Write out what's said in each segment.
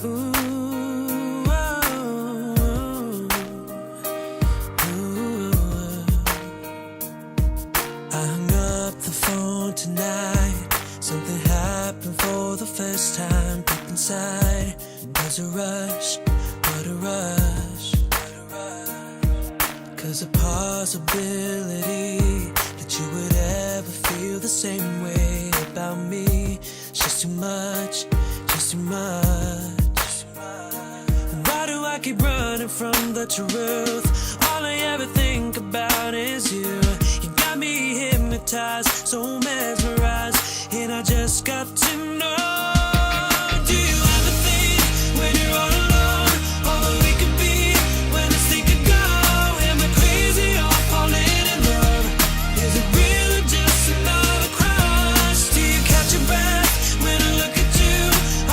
Ooh, I hung up the phone tonight. Something happened for the first time deep inside. There's a rush, what a rush. 'Cause a possibility that you would ever feel the same way about me. It's just too much, just too much. Why do I keep running from the truth? All I ever think about is you. You got me hypnotized, so mesmerized, and I just got to know. Do you ever think when you're all alone, all that we could be, when this thing could go? Am I crazy or falling in love? Is it real or just another crush? Do you catch your breath when I look at you?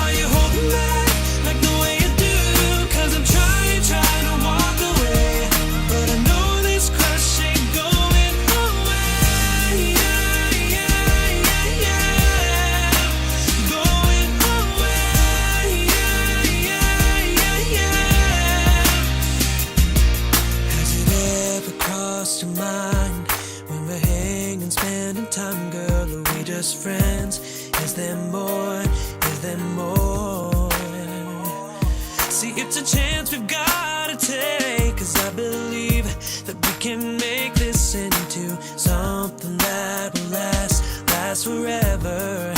Are you holding back like the way you do? 'Cause I'm trying to walk away, but I know this crush ain't going away. Yeah, yeah, yeah, yeah. Going away. Yeah, yeah, yeah, yeah. Has it ever crossed your mind when we're hanging, spending time, girl? Are we just friends? Is there more? Is there more? See, it's a chance we've gotta take, 'cause I believe that we can make this into something that will last forever.